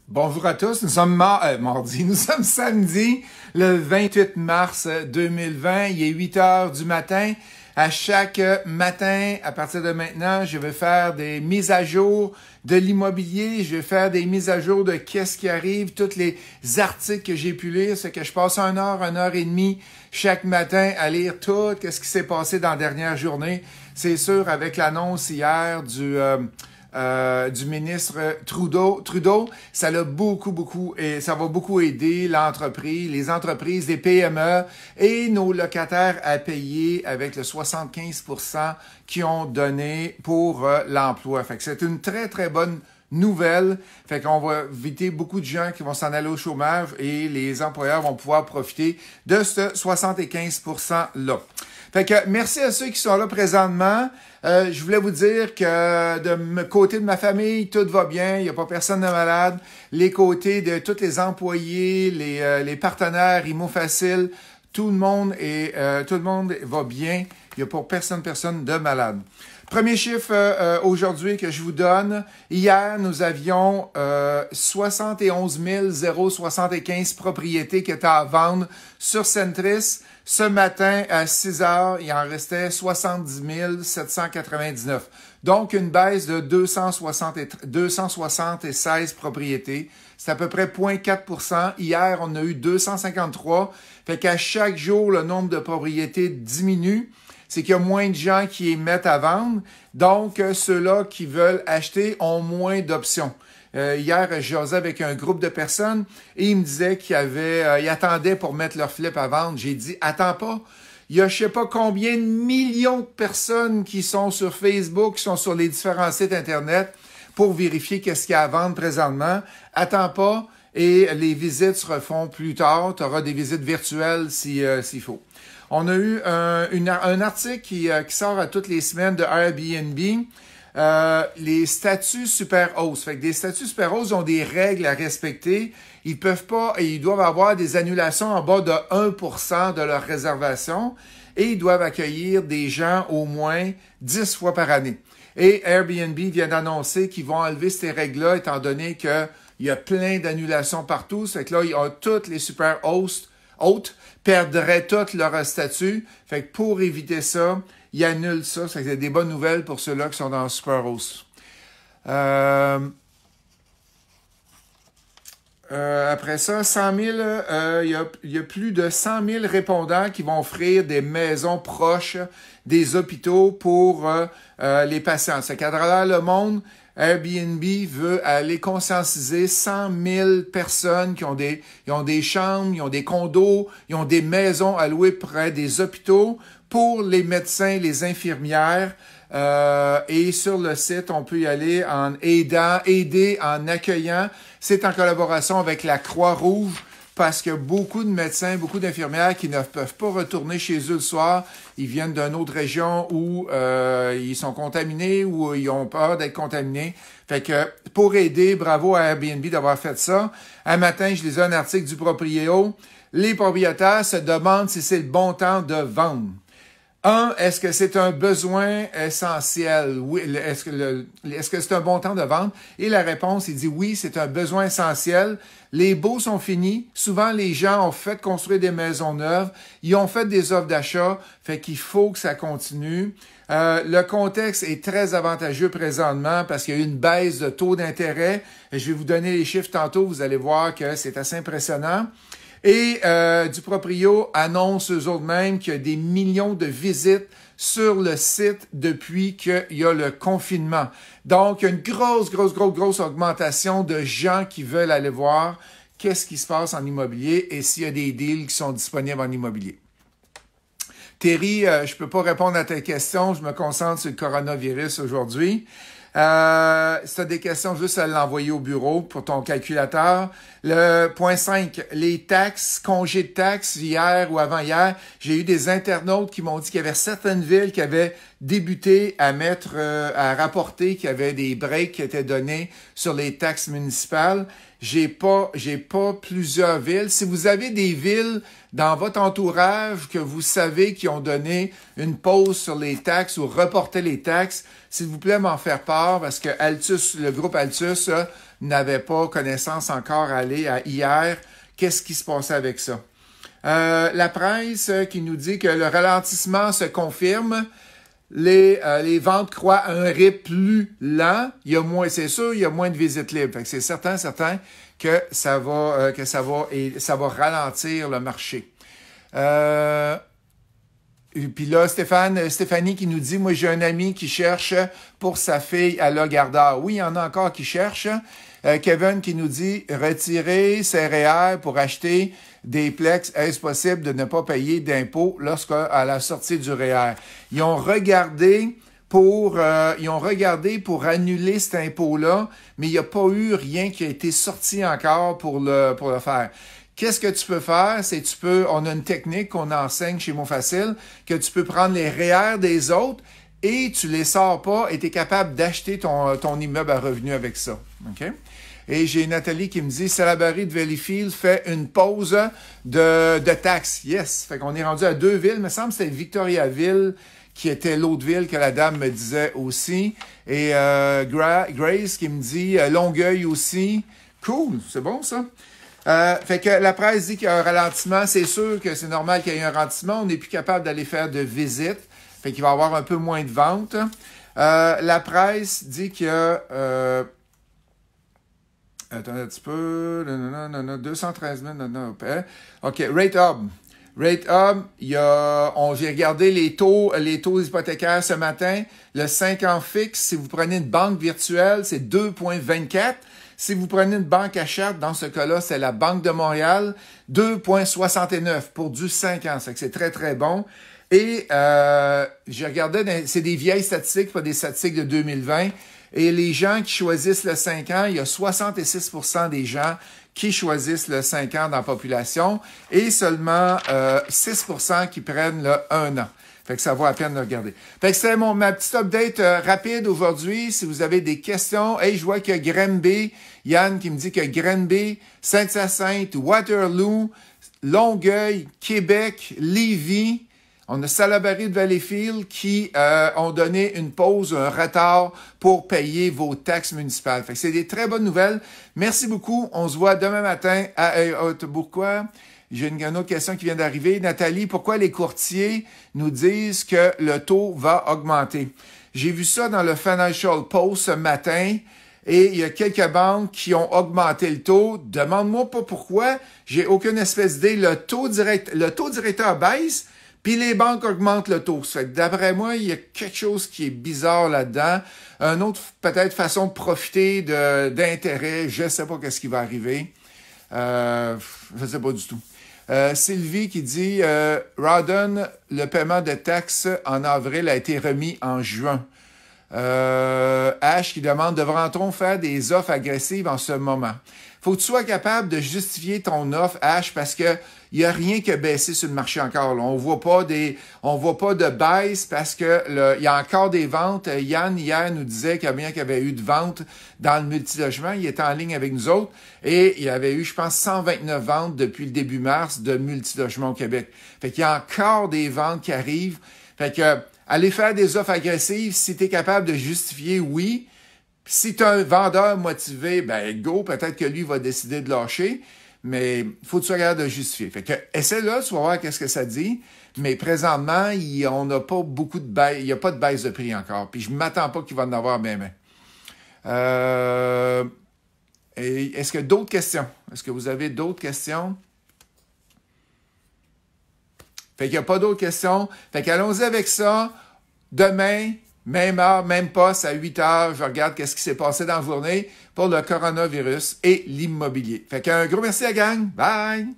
Bonjour à tous, nous sommes mardi, nous sommes samedi, le 28 mars 2020, il est 8 heures du matin. À chaque matin, à partir de maintenant, je vais faire des mises à jour de l'immobilier, je vais faire des mises à jour de qu'est-ce qui arrive, tous les articles que j'ai pu lire, c'est que je passe 1 heure et demie chaque matin à lire tout, qu'est-ce qui s'est passé dans la dernière journée. C'est sûr, avec l'annonce hier du ministre Trudeau, ça l'a beaucoup et ça va beaucoup aider les entreprises, les PME et nos locataires à payer avec le 75% qu'ils ont donné pour l'emploi. Fait que c'est une très bonne nouvelle. Fait qu'on va éviter beaucoup de gens qui vont s'en aller au chômage et les employeurs vont pouvoir profiter de ce 75%-là. Fait que merci à ceux qui sont là présentement. Je voulais vous dire que de côté de ma famille, tout va bien. Il n'y a pas personne de malade. Les côtés de tous les employés, les partenaires, IMO Facile, tout le monde va bien. Il n'y a pour personne de malade. Premier chiffre aujourd'hui que je vous donne. Hier, nous avions 71 075 propriétés qui étaient à vendre sur Centris. Ce matin, à 6 heures, il en restait 70 799. Donc, une baisse de 276 propriétés. C'est à peu près 0,4%. Hier, on a eu 253. Fait qu'à chaque jour, le nombre de propriétés diminue. C'est qu'il y a moins de gens qui les mettent à vendre. Donc, ceux-là qui veulent acheter ont moins d'options. Hier, je jasais avec un groupe de personnes et ils me disaient qu'ils attendaient pour mettre leur flip à vendre. J'ai dit, attends pas. Il y a je sais pas combien de millions de personnes qui sont sur Facebook, qui sont sur les différents sites Internet pour vérifier qu'est-ce qu'il y a à vendre présentement. Attends pas et les visites se refont plus tard. Tu auras des visites virtuelles s'il faut. On a eu un article qui sort à toutes les semaines de Airbnb. Les statuts super host. Fait que des statuts super host ont des règles à respecter. Ils doivent avoir des annulations en bas de 1% de leur réservation et ils doivent accueillir des gens au moins 10 fois par année. Et Airbnb vient d'annoncer qu'ils vont enlever ces règles-là étant donné qu'il y a plein d'annulations partout. Fait que là, tous les super hôtes perdraient tout leur statut. Fait que pour éviter ça, ils annulent ça. Ça fait des bonnes nouvelles pour ceux-là qui sont dans Superhouse. Après ça, 100 000, il y a plus de 100 000 répondants qui vont offrir des maisons proches des hôpitaux pour les patients. C'est qu'à travers le monde, Airbnb veut aller conscientiser 100 000 personnes qui ont des chambres, ils ont des condos, ils ont des maisons à louer près des hôpitaux pour les médecins, les infirmières. Et sur le site, on peut y aller en aider en accueillant. C'est en collaboration avec la Croix-Rouge parce que beaucoup de médecins, beaucoup d'infirmières qui ne peuvent pas retourner chez eux le soir, ils viennent d'une autre région où ils sont contaminés ou ils ont peur d'être contaminés. Fait que pour aider, bravo à Airbnb d'avoir fait ça. Un matin, je lisais un article du Proprio. Les propriétaires se demandent si c'est le bon temps de vendre. Est-ce que c'est un besoin essentiel? Oui, est-ce que c'est un bon temps de vendre? Et la réponse, il dit oui, c'est un besoin essentiel. Les baux sont finis. Souvent, les gens ont fait construire des maisons neuves. Ils ont fait des offres d'achat. Fait qu'il faut que ça continue. Le contexte est très avantageux présentement parce qu'il y a eu une baisse de taux d'intérêt. Je vais vous donner les chiffres tantôt. Vous allez voir que c'est assez impressionnant. Et du Proprio annonce eux autres mêmes qu'il y a des millions de visites sur le site depuis qu'il y a le confinement. Donc, il y a une grosse augmentation de gens qui veulent aller voir qu'est-ce qui se passe en immobilier et s'il y a des deals qui sont disponibles en immobilier. Thierry, je peux pas répondre à tes questions. Je me concentre sur le coronavirus aujourd'hui. Si tu as des questions, juste à l'envoyer au bureau pour ton calculateur. Le point 5, les taxes, congés de taxes, hier ou avant-hier, j'ai eu des internautes qui m'ont dit qu'il y avait certaines villes qui avaient débuté à rapporter qu'il y avait des breaks qui étaient donnés sur les taxes municipales. J'ai pas plusieurs villes. Si vous avez des villes dans votre entourage que vous savez qui ont donné une pause sur les taxes ou reporté les taxes, s'il vous plaît, m'en faire part parce que Altus, le groupe Altus n'avait pas connaissance encore à hier. Qu'est-ce qui se passait avec ça? La presse qui nous dit que le ralentissement se confirme. Les ventes croient à un rythme plus lent. Il y a moins, c'est sûr, il y a moins de visites libres. Fait que c'est certain que ça va ralentir le marché. Et puis là, Stéphanie qui nous dit, moi j'ai un ami qui cherche pour sa fille à Lagardère. Oui, il y en a encore qui cherchent. Kevin qui nous dit, retirer ses REER pour acheter des Plex, est-ce possible de ne pas payer d'impôts à la sortie du REER? Ils ont regardé pour annuler cet impôt-là, mais il n'y a pas eu rien qui a été sorti encore pour le faire. Qu'est-ce que tu peux faire? On a une technique qu'on enseigne chez MoFacile, que tu peux prendre les REER des autres et tu les sors pas et tu es capable d'acheter ton immeuble à revenu avec ça. OK? Et j'ai Nathalie qui me dit, Salaberry de Valleyfield fait une pause de taxes. Yes! Fait qu'on est rendu à 2 villes. Il me semble que c'était Victoriaville qui était l'autre ville que la dame me disait aussi. Et Grace qui me dit Longueuil aussi. Cool! C'est bon, ça? Fait que la presse dit qu'il y a un ralentissement. C'est sûr que c'est normal qu'il y ait un ralentissement. On n'est plus capable d'aller faire de visites. Fait qu'il va y avoir un peu moins de ventes. La presse dit qu'il y a... attendez un petit peu. Non, 213 000. Non. OK, Rate Hub. Rate Hub, j'ai regardé les taux hypothécaires ce matin. Le 5 ans fixe, si vous prenez une banque virtuelle, c'est 2,24. Si vous prenez une banque à charte, dans ce cas-là, c'est la Banque de Montréal, 2,69 pour du 5 ans. C'est très, très bon. Et j'ai regardé, c'est des vieilles statistiques, pas des statistiques de 2020. Et les gens qui choisissent le 5 ans, il y a 66% des gens qui choisissent le 5 ans dans la population et seulement 6% qui prennent le 1 an. Fait que ça vaut la peine de regarder. Fait que c'était ma petite update rapide aujourd'hui. Si vous avez des questions, hey, je vois que Granby, Yann qui me dit que Granby, Saint-Hyacinthe, Waterloo, Longueuil, Québec, Lévis, on a Salaberry de Valleyfield qui ont donné une pause, un retard pour payer vos taxes municipales. Fait que c'est des très bonnes nouvelles. Merci beaucoup. On se voit demain matin à pourquoi? J'ai une autre question qui vient d'arriver. Nathalie, pourquoi les courtiers nous disent que le taux va augmenter? J'ai vu ça dans le Financial Post ce matin et il y a quelques banques qui ont augmenté le taux. Demande-moi pas pourquoi. J'ai aucune espèce d'idée. Le taux directeur baisse. Puis les banques augmentent le taux. Ça fait que d'après moi, il y a quelque chose qui est bizarre là-dedans. Une autre peut-être façon de profiter d'intérêt. Je ne sais pas qu'est-ce qui va arriver. Je ne sais pas du tout. Sylvie qui dit Rawdon, le paiement de taxes en avril a été remis en juin. Ash qui demande devra-t-on faire des offres agressives en ce moment? Faut que tu sois capable de justifier ton offre, Ash, parce que il y a rien qui a baissé sur le marché encore. Là. On voit pas de baisse parce que il y a encore des ventes. Yann hier nous disait qu'il y avait eu de ventes dans le multilogement. Il était en ligne avec nous autres et il y avait eu, je pense, 129 ventes depuis le début mars de multilogement au Québec. Fait qu'il y a encore des ventes qui arrivent. Fait que aller faire des offres agressives, si tu es capable de justifier, oui. Si tu as un vendeur motivé, ben go, peut-être que lui va décider de lâcher, mais faut que tu sois capable de justifier. Fait que essaie-là, tu vas voir qu'est-ce que ça dit, mais présentement, on n'a pas beaucoup de baisse, il n'y a pas de baisse de prix encore, puis je ne m'attends pas qu'il va en avoir même. Est-ce qu'il y a d'autres questions? Est-ce que vous avez d'autres questions? Fait qu'il n'y a pas d'autres questions. Fait qu'allons-y avec ça. Demain, même heure, même poste, à 8 heures, je regarde qu'est-ce qui s'est passé dans la journée pour le coronavirus et l'immobilier. Fait qu'un gros merci à la gang. Bye!